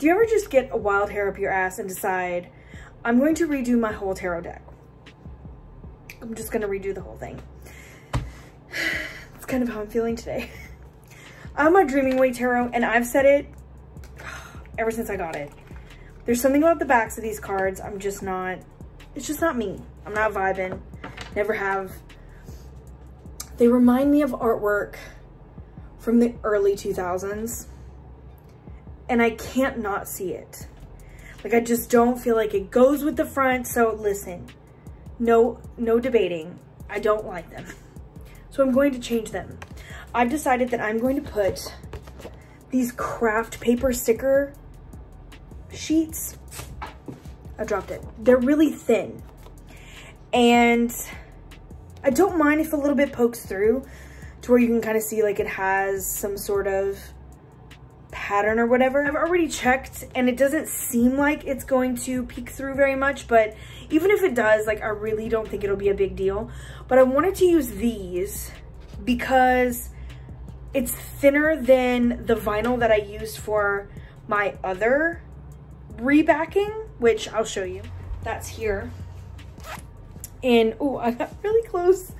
Do you ever just get a wild hair up your ass and decide, I'm going to redo my whole tarot deck? I'm just going to redo the whole thing. It's kind of how I'm feeling today. I'm a Dreaming Way Tarot, and I've said it ever since I got it. There's something about the backs of these cards. I'm just not, it's just not me. I'm not vibing. Never have. They remind me of artwork from the early 2000s. And I can't not see it. Like, I just don't feel like it goes with the front. So listen, no debating. I don't like them. So I'm going to change them. I've decided that I'm going to put these craft paper sticker sheets. I dropped it. They're really thin. And I don't mind if a little bit pokes through to where you can kind of see like it has some sort of pattern or whatever. I've already checked and it doesn't seem like it's going to peek through very much, but even if it does, like, I really don't think it'll be a big deal. But I wanted to use these because it's thinner than the vinyl that I used for my other rebacking, which I'll show you. That's here. And oh, I got really close.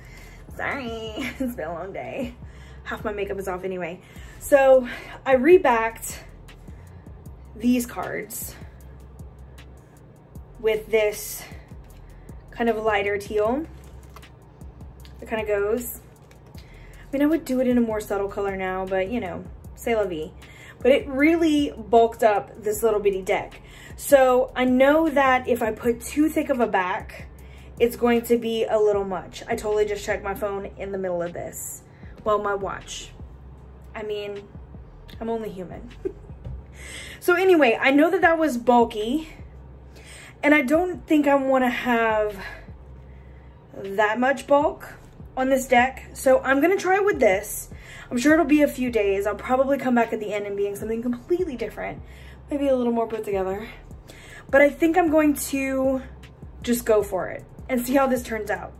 Sorry, it's been a long day. Half my makeup is off anyway. So I rebacked these cards with this kind of lighter teal. It kind of goes. I mean, I would do it in a more subtle color now, but you know, c'est la vie. But it really bulked up this little bitty deck. So I know that if I put too thick of a back, it's going to be a little much. I totally just checked my phone in the middle of this. Well, my watch. I mean, I'm only human. So anyway, I know that that was bulky, and I don't think I want to have that much bulk on this deck. So I'm going to try it with this. I'm sure it'll be a few days. I'll probably come back at the end and being something completely different. Maybe a little more put together. But I think I'm going to just go for it and see how this turns out.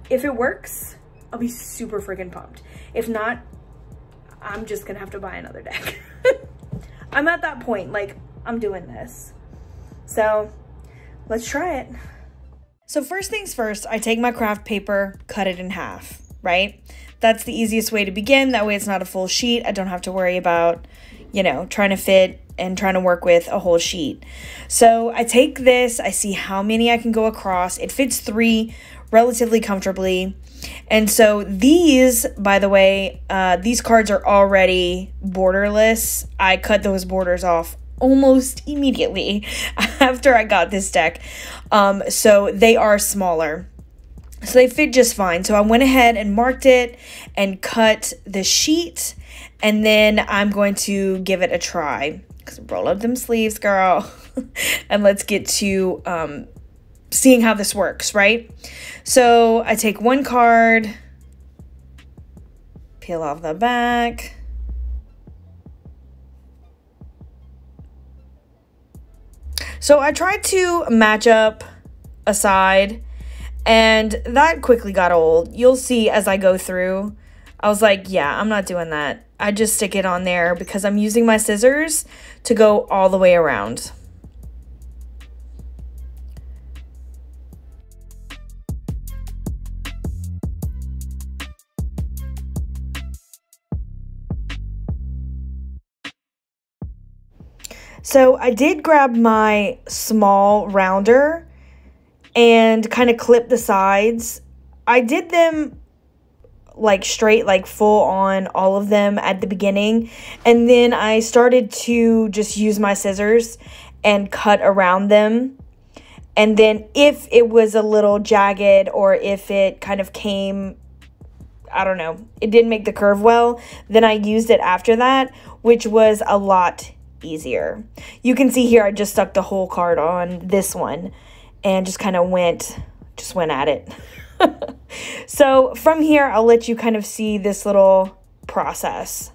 If it works, I'll be super freaking pumped. If not, I'm just gonna have to buy another deck. I'm at that point, like, I'm doing this. So let's try it. So first things first, I take my craft paper, cut it in half, right? That's the easiest way to begin. That way it's not a full sheet. I don't have to worry about, you know, trying to fit and trying to work with a whole sheet. So I take this, I see how many I can go across. It fits 3 relatively comfortably. And so these, by the way, these cards are already borderless. I cut those borders off almost immediately after I got this deck. So they are smaller. So they fit just fine. So I went ahead and marked it and cut the sheet. And then I'm going to give it a try. Roll up them sleeves, girl. And let's get to seeing how this works, right? So I take one card, peel off the back. So I tried to match up a side, and that quickly got old. You'll see as I go through. I was like, yeah, I'm not doing that. I just stick it on there because I'm using my scissors to go all the way around. So I did grab my small rounder and kind of clip the sides. I did them like straight, like full on all of them at the beginning. And then I started to just use my scissors and cut around them. And then if it was a little jagged or if it kind of came, I don't know, it didn't make the curve well, then I used it after that, which was a lot easier. You can see here I just stuck the whole card on this one and just kind of went at it. So from here I'll let you kind of see this little process.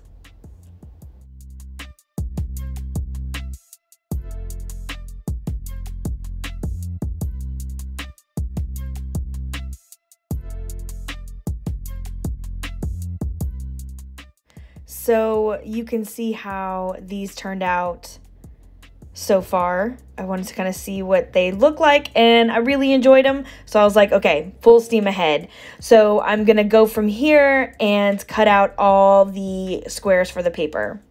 So you can see how these turned out so far. I wanted to kind of see what they look like, and I really enjoyed them. So I was like, okay, full steam ahead. So I'm going to go from here and cut out all the squares for the paper.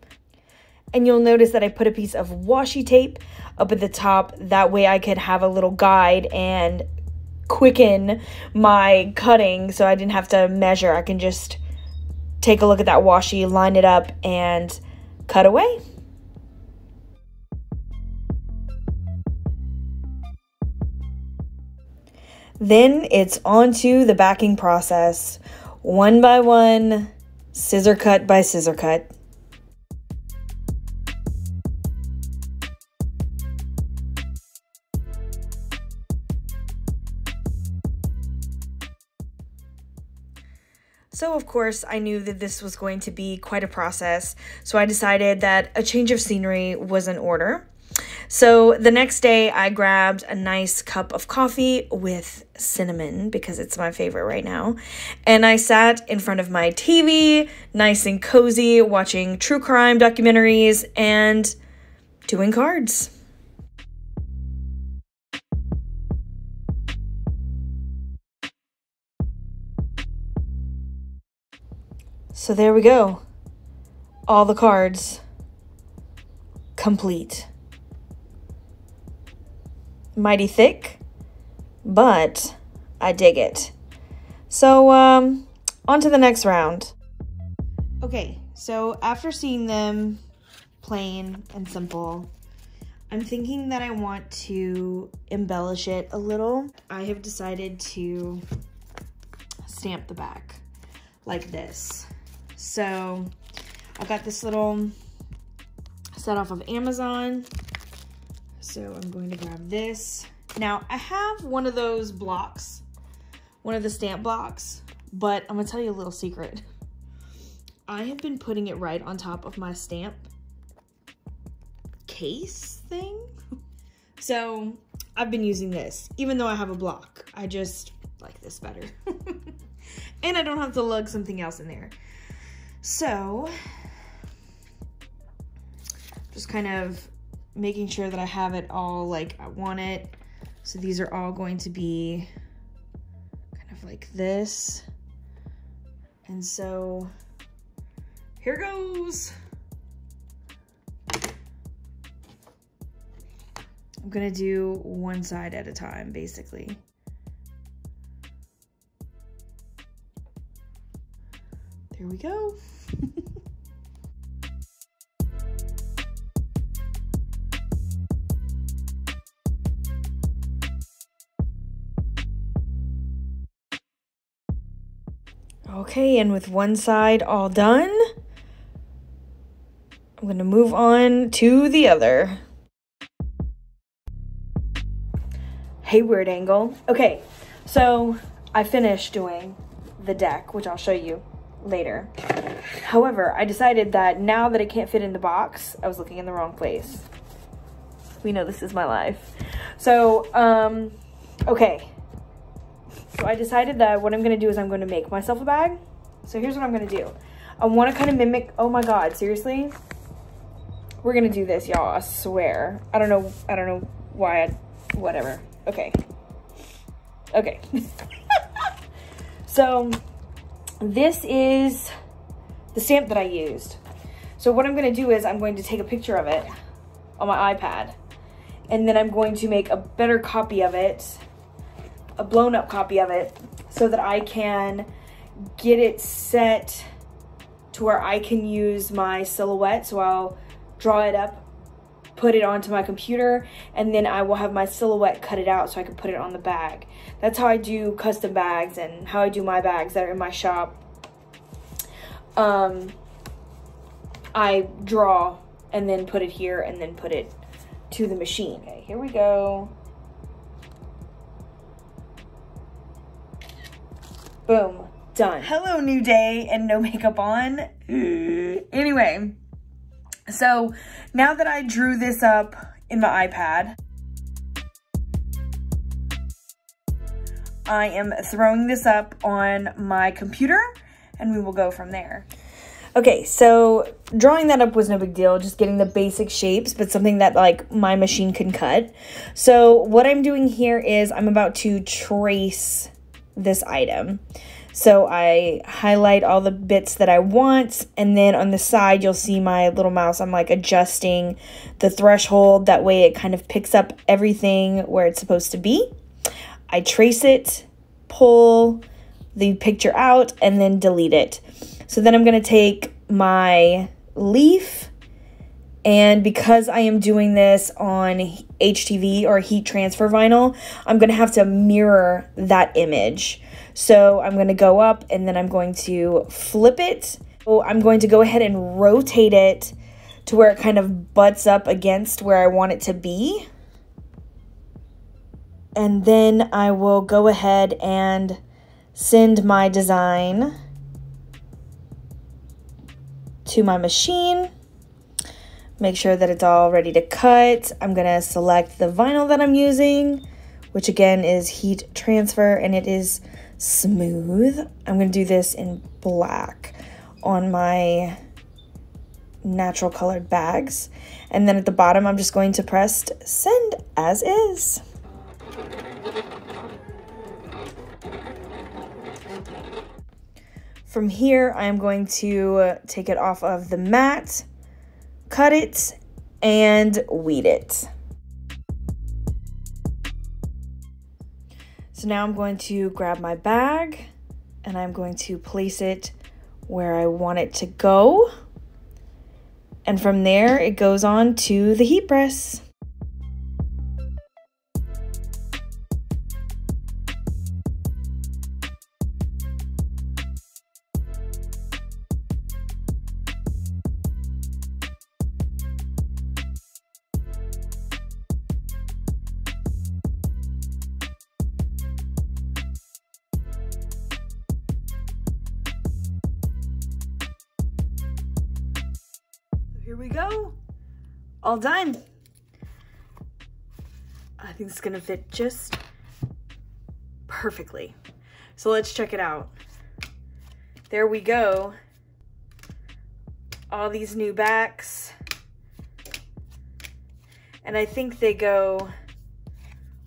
And you'll notice that I put a piece of washi tape up at the top. That way I could have a little guide and quicken my cutting so I didn't have to measure. I can just take a look at that washi, line it up, and cut away. Then it's on to the backing process. One by one, scissor cut by scissor cut. So of course I knew that this was going to be quite a process, so I decided that a change of scenery was in order. So the next day I grabbed a nice cup of coffee with cinnamon because it's my favorite right now. And I sat in front of my TV, nice and cozy, watching true crime documentaries and doing cards. So there we go. All the cards complete. Mighty thick, but I dig it. So on to the next round. Okay, so after seeing them plain and simple, I'm thinking that I want to embellish it a little. I have decided to stamp the back like this. So I got this little set off of Amazon. So I'm going to grab this. Now I have one of those blocks, one of the stamp blocks, but I'm gonna tell you a little secret. I have been putting it right on top of my stamp case thing. So I've been using this, even though I have a block. I just like this better. And I don't have to lug something else in there. So just kind of making sure that I have it all like I want it. So these are all going to be kind of like this. And so here goes. I'm gonna do one side at a time, basically. There we go. Okay, and with one side all done, I'm gonna move on to the other. Hey, weird angle. Okay, so I finished doing the deck, which I'll show you later. However, I decided that now that it can't fit in the box, I was looking in the wrong place. We know this is my life. So, okay. So I decided that what I'm going to do is I'm going to make myself a bag. So here's what I'm going to do. I want to kind of mimic, oh my God, seriously? We're going to do this, y'all, I swear. I don't know why whatever. Okay. Okay. So this is the stamp that I used. So what I'm going to do is I'm going to take a picture of it on my iPad. And then I'm going to make a better copy of it, a blown up copy of it, so that I can get it set to where I can use my silhouette. So I'll draw it up, put it onto my computer, and then I will have my silhouette cut it out so I can put it on the bag. That's how I do custom bags and how I do my bags that are in my shop. I draw and then put it here and then put it to the machine. Okay, here we go. Boom, done. Hello, new day and no makeup on. Anyway, so now that I drew this up in my iPad, I am throwing this up on my computer and we will go from there. Okay, so drawing that up was no big deal, just getting the basic shapes, but something that like my machine can cut. So what I'm doing here is I'm about to trace this item. So I highlight all the bits that I want, and then on the side you'll see my little mouse. I'm like adjusting the threshold, that way it kind of picks up everything where it's supposed to be. I trace it, pull the picture out, and then delete it. So then I'm going to take my leaf, and because I am doing this on HTV or heat transfer vinyl, I'm going to have to mirror that image. So I'm going to go up and then I'm going to flip it. So I'm going to go ahead and rotate it to where it kind of butts up against where I want it to be. And then I will go ahead and send my design to my machine. Make sure that it's all ready to cut. I'm gonna select the vinyl that I'm using, which again is heat transfer, and it is smooth. I'm gonna do this in black on my natural colored bags. And then at the bottom, I'm just going to press send as is. From here, I am going to take it off of the mat, cut it, and weed it. So now I'm going to grab my bag and I'm going to place it where I want it to go. And from there, it goes on to the heat press. Here we go, all done. I think it's gonna fit just perfectly. So let's check it out. There we go. All these new backs. And I think they go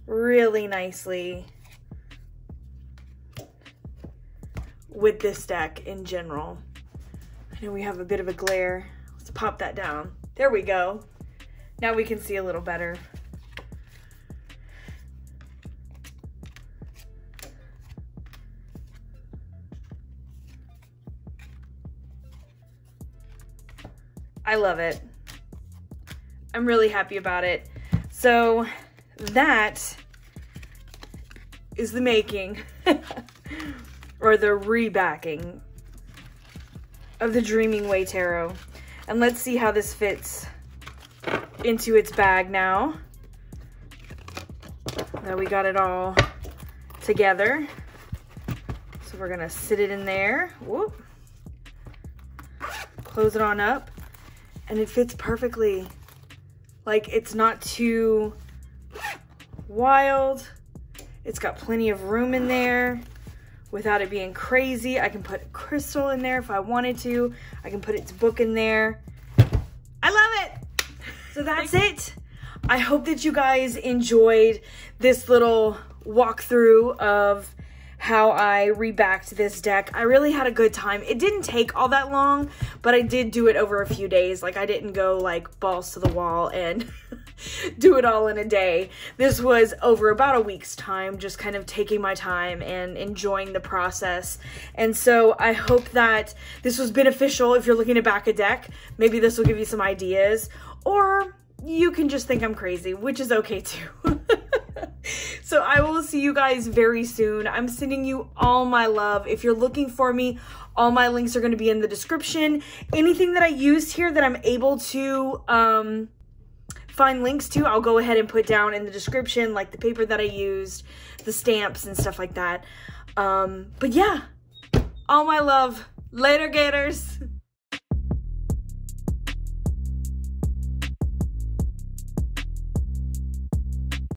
really nicely with this deck in general. I know we have a bit of a glare. Let's pop that down. There we go. Now we can see a little better. I love it. I'm really happy about it. So that is the making or the rebacking of the Dreaming Way Tarot. And let's see how this fits into its bag now that we got it all together. So we're gonna sit it in there. Whoop. Close it on up. And it fits perfectly. Like, it's not too wild. It's got plenty of room in there without it being crazy. I can put crystal in there if I wanted to. I can put its book in there. I love it. So that's it. I hope that you guys enjoyed this little walkthrough of how I rebacked this deck. I really had a good time. It didn't take all that long, but I did do it over a few days. Like, I didn't go like balls to the wall and do it all in a day. This was over about a week's time, just kind of taking my time and enjoying the process. And so I hope that this was beneficial if you're looking to back a deck. Maybe this will give you some ideas, or you can just think I'm crazy, which is okay too. So I will see you guys very soon. I'm sending you all my love. If you're looking for me, all my links are going to be in the description. Anything that I used here that I'm able to find links to, I'll go ahead and put down in the description, like the paper that I used, the stamps and stuff like that. But yeah, all my love. Later, Gators.